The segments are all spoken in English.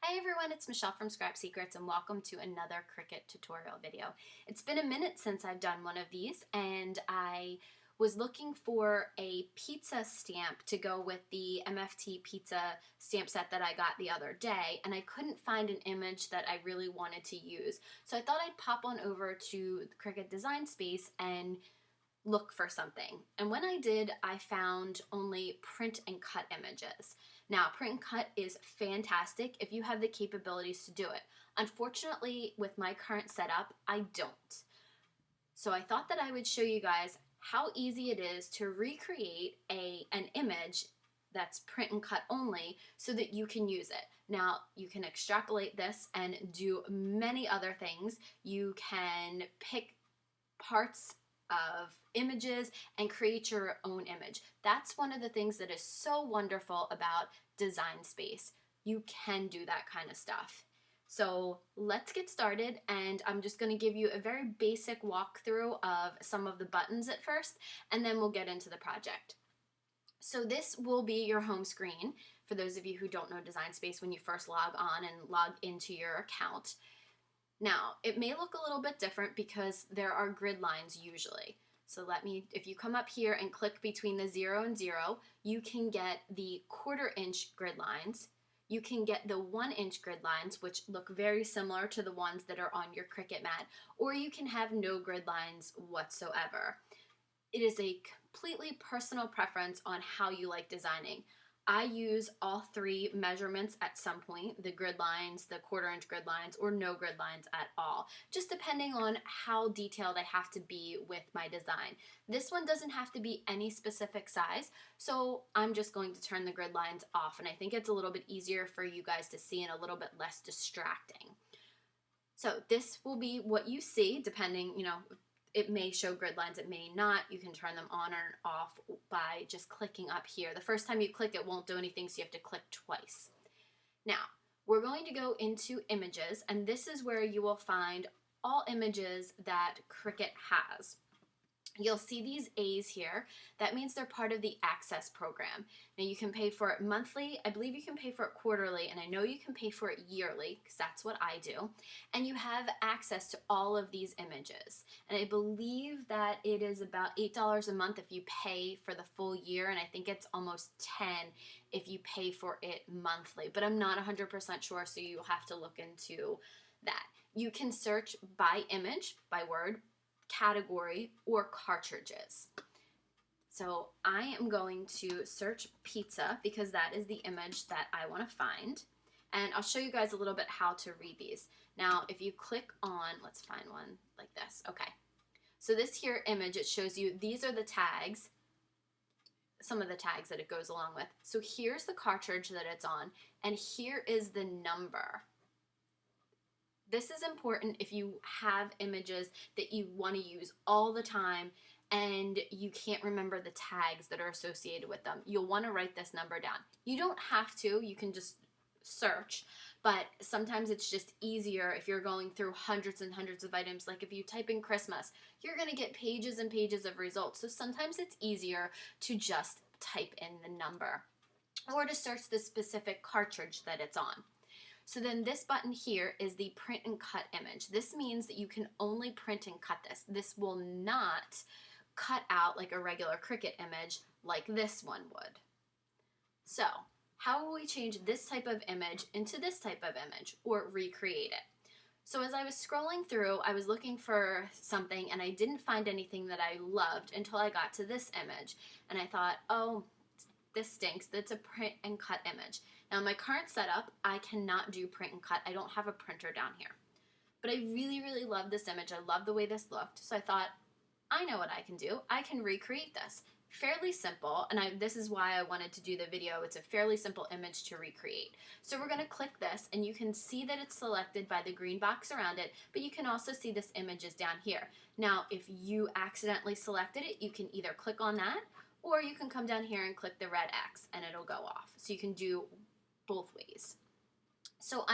Hey everyone, it's Michelle from Scrap Secrets and welcome to another Cricut tutorial video. It's been a minute since I've done one of these and I was looking for a pizza stamp to go with the MFT pizza stamp set that I got the other day, and I couldn't find an image that I really wanted to use. So I thought I'd pop on over to the Cricut Design Space and look for something. And when I did, I found only print and cut images. Now, print and cut is fantastic if you have the capabilities to do it. Unfortunately, with my current setup, I don't. So I thought that I would show you guys how easy it is to recreate an image that's print and cut only so that you can use it. Now, you can extrapolate this and do many other things. You can pick parts of images and create your own image. That's one of the things that is so wonderful about Design Space. You can do that kind of stuff. So let's get started, and I'm just going to give you a very basic walkthrough of some of the buttons at first, and then we'll get into the project. So this will be your home screen for those of you who don't know Design Space when you first log on and log into your account. Now, it may look a little bit different because there are grid lines usually. So if you come up here and click between the 0 and 0, you can get the 1/4 inch grid lines. You can get the 1 inch grid lines, which look very similar to the ones that are on your Cricut mat, or you can have no grid lines whatsoever. It is a completely personal preference on how you like designing. I use all three measurements at some point, the grid lines, the 1/4 inch grid lines, or no grid lines at all, just depending on how detailed I have to be with my design. This one doesn't have to be any specific size, so I'm just going to turn the grid lines off, and I think it's a little bit easier for you guys to see and a little bit less distracting. So this will be what you see, depending, it may show grid lines, it may not. You can turn them on or off by just clicking up here. The first time you click, it won't do anything, so you have to click twice. Now, we're going to go into images, and this is where you will find all images that Cricut has. You'll see these A's here. That means they're part of the Access program. Now you can pay for it monthly, I believe you can pay for it quarterly, and I know you can pay for it yearly, because that's what I do. And you have access to all of these images. And I believe that it is about $8 a month if you pay for the full year, and I think it's almost $10 if you pay for it monthly. But I'm not 100% sure, so you'll have to look into that. You can search by image, by word, category, or cartridges. So I am going to search pizza because that is the image that I want to find, and I'll show you guys a little bit how to read these. Now if you click on, let's find one like this. Okay, so this here image, it shows you these are the tags, some of the tags that it goes along with. So here's the cartridge that it's on, and here is the number. This is important if you have images that you want to use all the time and you can't remember the tags that are associated with them. You'll want to write this number down. You don't have to, you can just search, but sometimes it's just easier if you're going through hundreds and hundreds of items. Like if you type in Christmas, you're going to get pages and pages of results. So sometimes it's easier to just type in the number or to search the specific cartridge that it's on. So then this button here is the print and cut image. This means that you can only print and cut this. This will not cut out like a regular Cricut image like this one would. So how will we change this type of image into this type of image or recreate it? So as I was scrolling through, I was looking for something and I didn't find anything that I loved until I got to this image. And I thought, oh, this stinks, that's a print and cut image. Now in my current setup, I cannot do print and cut. I don't have a printer down here. But I really, really love this image. I love the way this looked. So I thought, I know what I can do. I can recreate this. Fairly simple, and this is why I wanted to do the video. It's a fairly simple image to recreate. So we're gonna click this, and you can see that it's selected by the green box around it, but you can also see this image is down here. Now, if you accidentally selected it, you can either click on that, or you can come down here and click the red X and it'll go off. So you can do both ways. So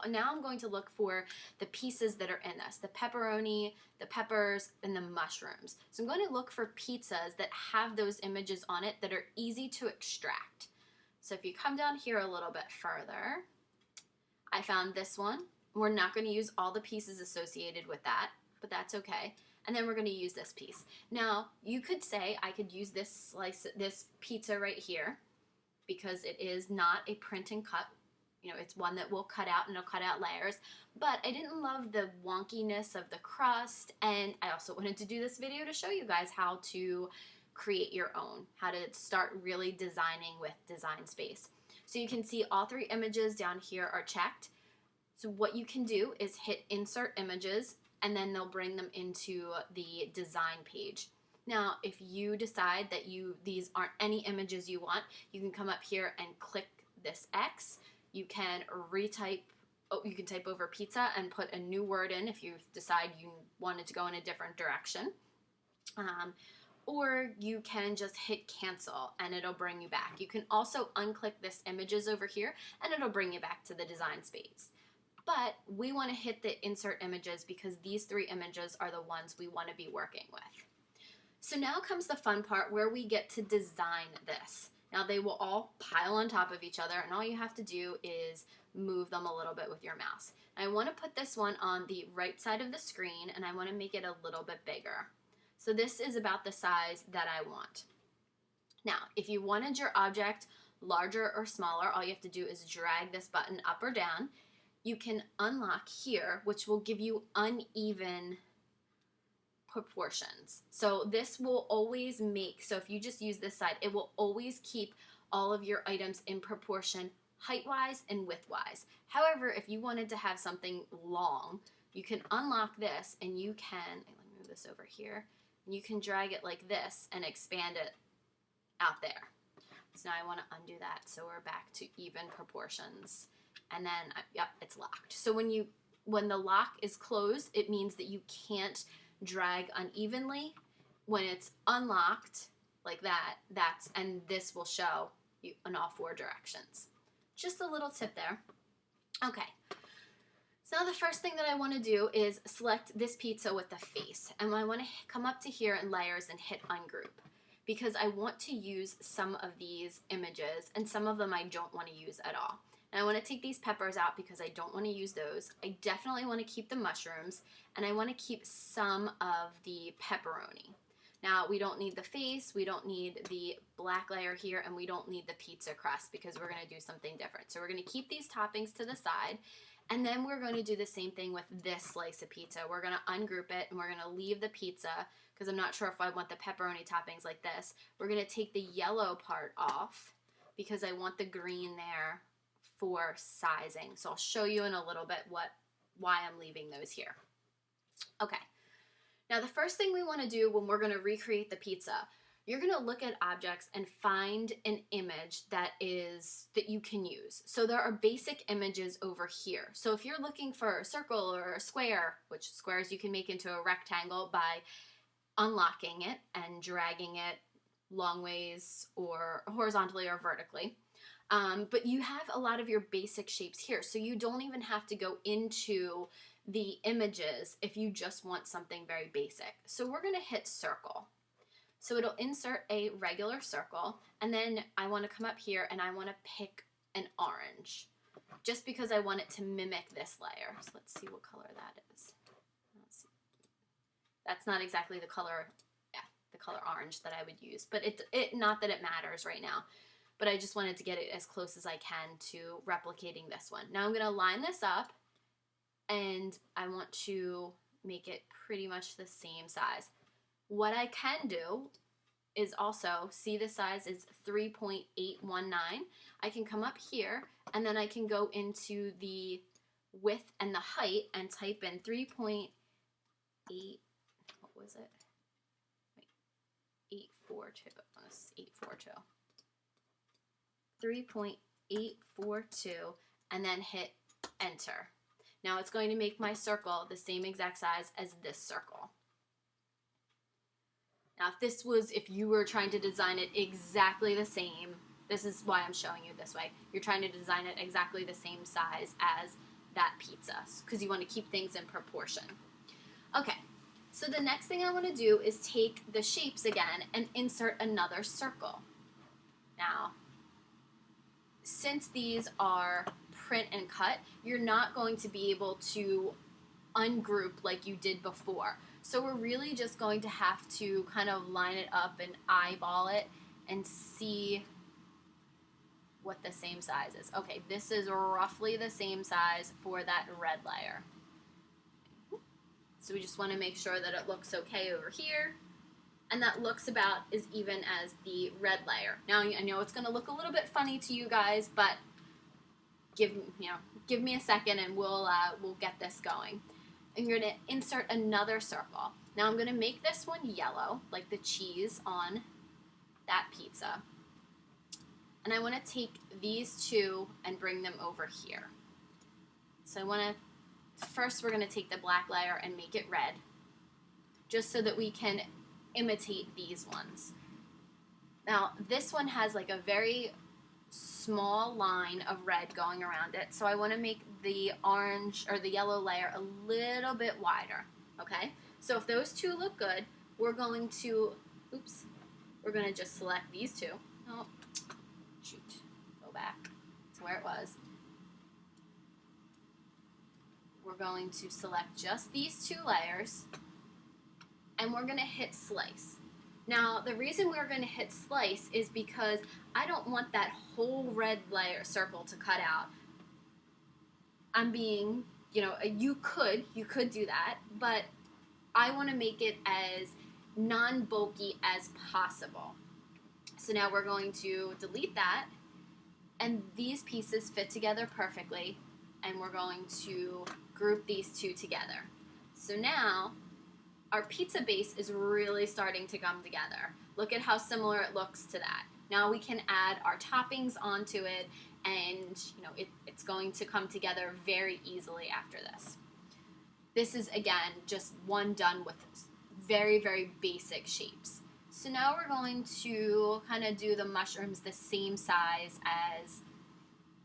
now I'm going to look for the pieces that are in this, the pepperoni, the peppers, and the mushrooms. So I'm going to look for pizzas that have those images on it that are easy to extract. So if you come down here a little bit further, I found this one. We're not going to use all the pieces associated with that, but that's okay. And then we're going to use this piece. Now, you could say I could use this slice, this pizza right here, because it is not a print and cut. You know, it's one that will cut out, and it'll cut out layers. But I didn't love the wonkiness of the crust, and I also wanted to do this video to show you guys how to create your own, how to start really designing with Design Space. So you can see all three images down here are checked. So what you can do is hit Insert Images, and then they'll bring them into the design page. Now, if you decide that these aren't any images you want, you can come up here and click this X. You can you can type over pizza and put a new word in if you decide you wanted to go in a different direction. Or you can just hit cancel and it'll bring you back. You can also unclick this images over here and it'll bring you back to the design space. But we want to hit the insert images because these three images are the ones we want to be working with. So now comes the fun part where we get to design this. Now they will all pile on top of each other, and all you have to do is move them a little bit with your mouse. I want to put this one on the right side of the screen, and I want to make it a little bit bigger. So this is about the size that I want. Now, if you wanted your object larger or smaller, all you have to do is drag this button up or down. You can unlock here, which will give you uneven proportions. So this will always so if you just use this side, it will always keep all of your items in proportion height-wise and width-wise. However, if you wanted to have something long, you can unlock this and you can, let me move this over here, and you can drag it like this and expand it out there. So now I want to undo that so we're back to even proportions. And then, yep, it's locked. So when the lock is closed, it means that you can't drag unevenly. When it's unlocked like that, and this will show you in all four directions. Just a little tip there. Okay. So now the first thing that I want to do is select this pizza with the face. And I want to come up to here in layers and hit ungroup, because I want to use some of these images and some of them I don't want to use at all. And I want to take these peppers out because I don't want to use those. I definitely want to keep the mushrooms, and I want to keep some of the pepperoni. Now, we don't need the face, we don't need the black layer here, and we don't need the pizza crust because we're going to do something different. So we're going to keep these toppings to the side, and then we're going to do the same thing with this slice of pizza. We're going to ungroup it, and we're going to leave the pizza because I'm not sure if I want the pepperoni toppings like this. We're going to take the yellow part off because I want the green there for sizing. So I'll show you in a little bit why I'm leaving those here. Okay. Now the first thing we want to do when we're going to recreate the pizza, you're going to look at objects and find an image that you can use. So there are basic images over here. So if you're looking for a circle or a square, which squares you can make into a rectangle by unlocking it and dragging it long ways or horizontally or vertically. But you have a lot of your basic shapes here, so you don't even have to go into the images if you just want something very basic. So we're going to hit circle. So it'll insert a regular circle, and then I want to come up here and I want to pick an orange, just because I want it to mimic this layer. So let's see what color that is. That's not exactly the color, the color orange that I would use, but not that it matters right now. But I just wanted to get it as close as I can to replicating this one. Now I'm going to line this up, and I want to make it pretty much the same size. What I can do is also, see the size is 3.819. I can come up here, and then I can go into the width and the height and type in 3.8, what was it? Wait, 842, this is 842. 3.842, and then hit enter. Now it's going to make my circle the same exact size as this circle. Now if you were trying to design it exactly the same, this is why I'm showing you this way. You're trying to design it exactly the same size as that pizza because you want to keep things in proportion. Okay, so the next thing I want to do is take the shapes again and insert another circle. Now, since these are print and cut, you're not going to be able to ungroup like you did before. So we're really just going to have to kind of line it up and eyeball it and see what the same size is. Okay, this is roughly the same size for that red layer. So we just want to make sure that it looks okay over here, and that looks about as even as the red layer. Now I know it's going to look a little bit funny to you guys, but give me a second and we'll get this going. And you're going to insert another circle. Now I'm going to make this one yellow, like the cheese on that pizza. And I want to take these two and bring them over here. So I want to, first we're going to take the black layer and make it red, just so that we can imitate these ones. Now this one has like a very small line of red going around it, so I want to make the orange or the yellow layer a little bit wider. Okay, so if those two look good, we're going to just select these two. Oh, shoot, go back to where it was. We're going to select just these two layers, and we're going to hit slice. Now, the reason we're going to hit slice is because I don't want that whole red layer circle to cut out. I'm being, you could do that, but I want to make it as non-bulky as possible. So now we're going to delete that, and these pieces fit together perfectly, and we're going to group these two together. So now our pizza base is really starting to come together. Look at how similar it looks to that. Now we can add our toppings onto it, and it's going to come together very easily after this. This is, again, just one done with very, very basic shapes. So now we're going to kind of do the mushrooms the same size as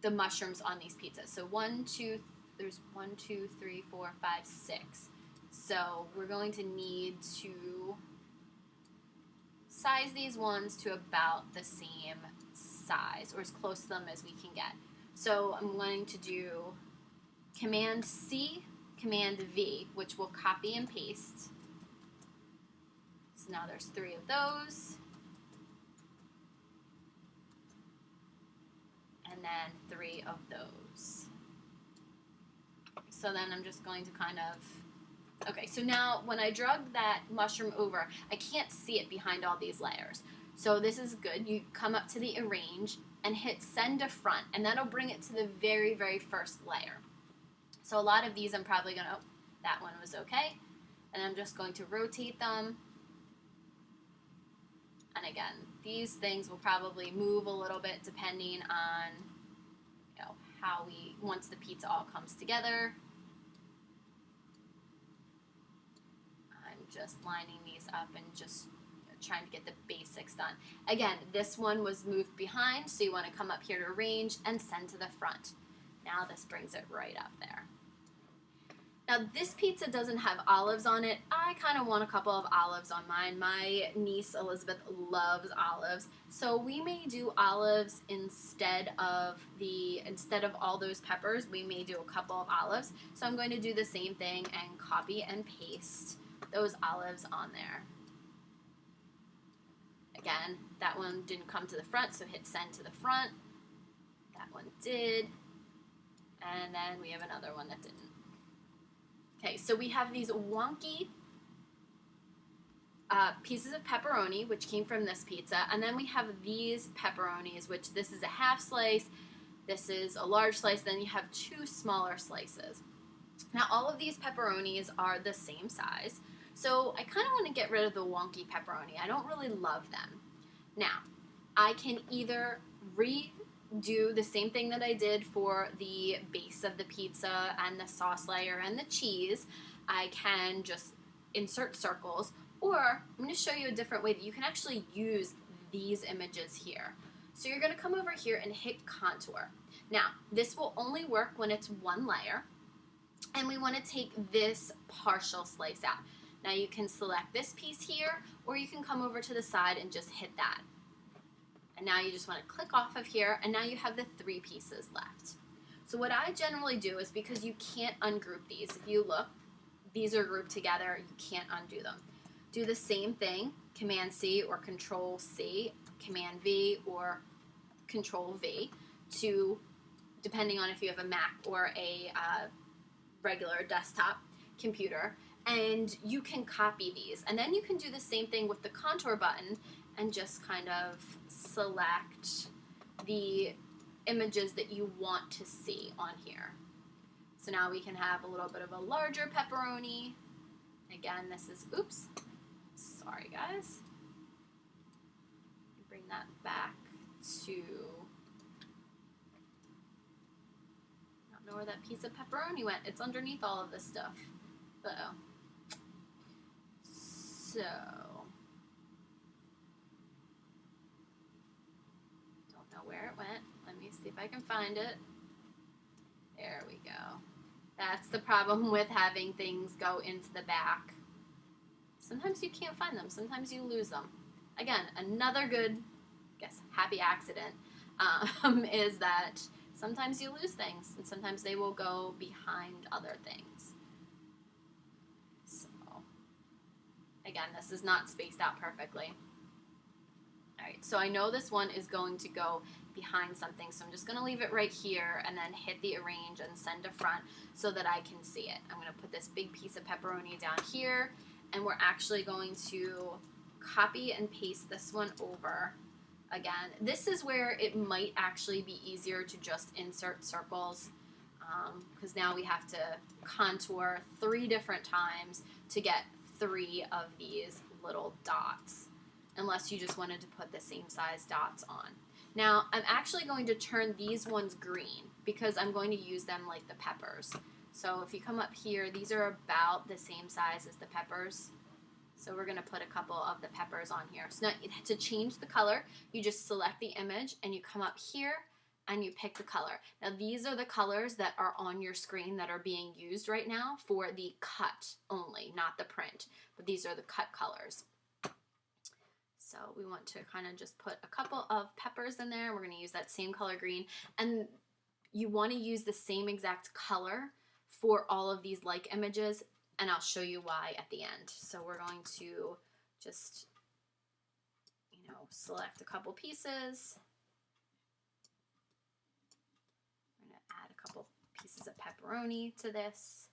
the mushrooms on these pizzas. So there's 1, 2, 3, 4, 5, 6. So we're going to need to size these ones to about the same size, or as close to them as we can get. So I'm going to do Command C, Command V, which will copy and paste. So now there's 3 of those. And then 3 of those. So then I'm just going to kind of, okay, so now when I drug that mushroom over, I can't see it behind all these layers. So this is good. You come up to the arrange and hit send to front, and that'll bring it to the very, very first layer. So a lot of these I'm probably going to, oh, that one was okay. And I'm just going to rotate them. And again, these things will probably move a little bit depending on, how once the pizza all comes together. I'm just lining these up and just trying to get the basics done. Again, this one was moved behind, so you want to come up here to arrange and send to the front. Now this brings it right up there. Now this pizza doesn't have olives on it. I kind of want a couple of olives on mine. My niece Elizabeth loves olives, so we may do olives instead of all those peppers. We may do a couple of olives. So I'm going to do the same thing and copy and paste those olives on there. Again, that one didn't come to the front, so hit send to the front. That one did, and then we have another one that didn't. Okay, so we have these wonky pieces of pepperoni, which came from this pizza, and then we have these pepperonis, which this is a half slice, this is a large slice, then you have 2 smaller slices. Now all of these pepperonis are the same size, so I kind of want to get rid of the wonky pepperoni. I don't really love them. Now, I can either do the same thing that I did for the base of the pizza and the sauce layer and the cheese. I can just insert circles, or I'm going to show you a different way that you can actually use these images here. So you're going to come over here and hit contour. Now, this will only work when it's one layer, and we want to take this partial slice out. Now you can select this piece here, or you can come over to the side and just hit that. And now you just want to click off of here, and now you have the 3 pieces left. So what I generally do is, because you can't ungroup these, if you look, these are grouped together, you can't undo them. Do the same thing, Command C or Control C, Command V or Control V, to, depending on if you have a Mac or a regular desktop computer, and you can copy these. And then you can do the same thing with the contour button and just kind of select the images that you want to see on here. So now we can have a little bit of a larger pepperoni. Again, this is, oops, sorry guys. Bring that back to, I don't know where that piece of pepperoni went. It's underneath all of this stuff. Uh-oh. So, don't know where it went. Let me see if I can find it. There we go. That's the problem with having things go into the back. Sometimes you can't find them. Sometimes you lose them. Again, another good, I guess, happy accident is that sometimes you lose things, and sometimes they will go behind other things. So, again, this is not spaced out perfectly. Alright, so I know this one is going to go behind something, so I'm just going to leave it right here and then hit the arrange and send to front so that I can see it. I'm going to put this big piece of pepperoni down here, and we're actually going to copy and paste this one over. Again, this is where it might actually be easier to just insert circles, because now we have to contour 3 different times to get 3 of these little dots, unless you just wanted to put the same size dots on. Now, I'm actually going to turn these ones green because I'm going to use them like the peppers. So if you come up here, these are about the same size as the peppers. So we're going to put a couple of the peppers on here. So now, to change the color, you just select the image and you come up here and you pick the color. Now these are the colors that are on your screen that are being used right now for the cut only, not the print. But these are the cut colors. So we want to kind of just put a couple of peppers in there. We're going to use that same color green. And you want to use the same exact color for all of these like images, and I'll show you why at the end. So we're going to just, select a couple pieces. I'm going to add a couple pieces of pepperoni to this.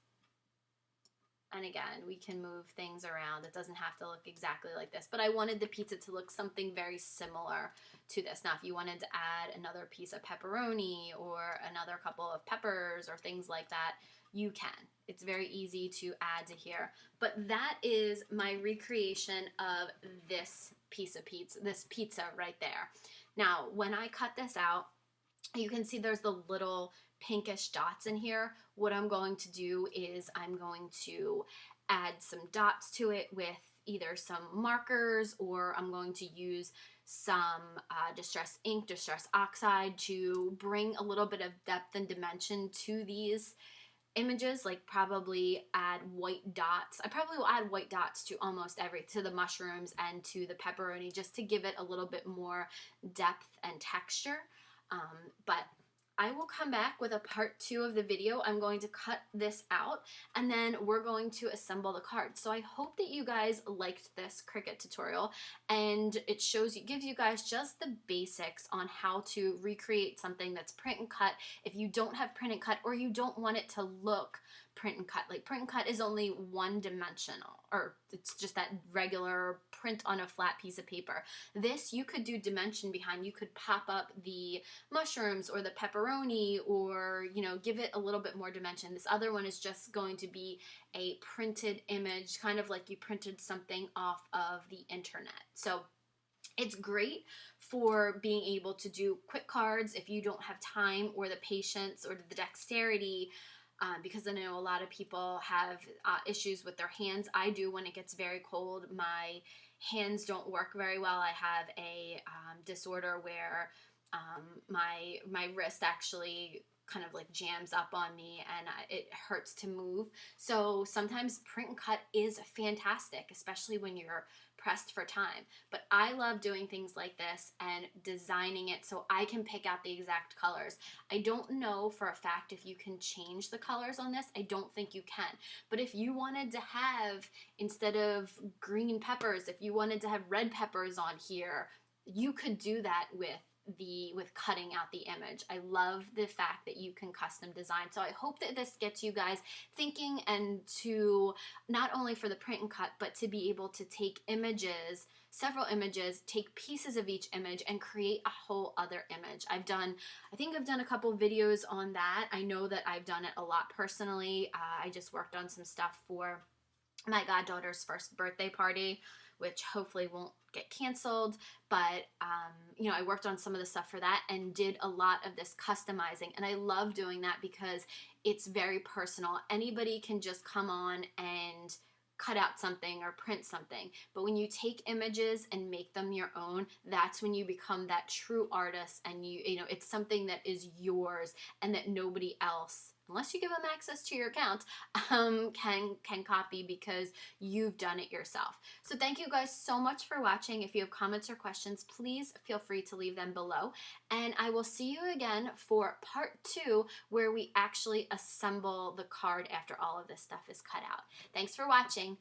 And again, we can move things around. It doesn't have to look exactly like this, but I wanted the pizza to look something very similar to this. Now, if you wanted to add another piece of pepperoni or another couple of peppers or things like that, you can. It's very easy to add to here. But that is my recreation of this piece of pizza, this pizza right there. Now, when I cut this out, you can see there's the little pinkish dots in here. What I'm going to do is I'm going to add some dots to it with either some markers, or I'm going to use some distress ink, distress oxide, to bring a little bit of depth and dimension to these images. Like probably add white dots. I probably will add white dots to almost to the mushrooms and to the pepperoni, just to give it a little bit more depth and texture. But I will come back with a part 2 of the video. I'm going to cut this out and then we're going to assemble the cards. So I hope that you guys liked this Cricut tutorial, and it gives you guys just the basics on how to recreate something that's print and cut if you don't have print and cut, or you don't want it to look print and cut. Like, print and cut is only one dimensional, or it's just that regular print on a flat piece of paper. This, you could do dimension behind. You could pop up the mushrooms or the pepperoni, or give it a little bit more dimension. This other one is just going to be a printed image, kind of like you printed something off of the internet. So it's great for being able to do quick cards if you don't have time or the patience or the dexterity, because I know a lot of people have issues with their hands. I do. When it gets very cold, my hands don't work very well. I have a disorder where my wrist actually kind of like jams up on me and it hurts to move. So sometimes print and cut is fantastic, especially when you're pressed for time. But I love doing things like this and designing it so I can pick out the exact colors. I don't know for a fact if you can change the colors on this. I don't think you can. But if you wanted to have, instead of green peppers, if you wanted to have red peppers on here, you could do that with cutting out the image. I love the fact that you can custom design. So I hope that this gets you guys thinking, and to not only for the print and cut, but to be able to take images, several images, take pieces of each image and create a whole other image. I think I've done a couple videos on that. I know that I've done it a lot personally. I just worked on some stuff for my goddaughter's first birthday party, which hopefully won't get canceled, but you know, I worked on some of the stuff for that and did a lot of this customizing, and I love doing that because it's very personal. Anybody can just come on and cut out something or print something, but when you take images and make them your own, that's when you become that true artist, and you know, it's something that is yours and that nobody else, unless you give them access to your account, can copy, because you've done it yourself. So thank you guys so much for watching. If you have comments or questions, please feel free to leave them below. And I will see you again for part 2, where we actually assemble the card after all of this stuff is cut out. Thanks for watching.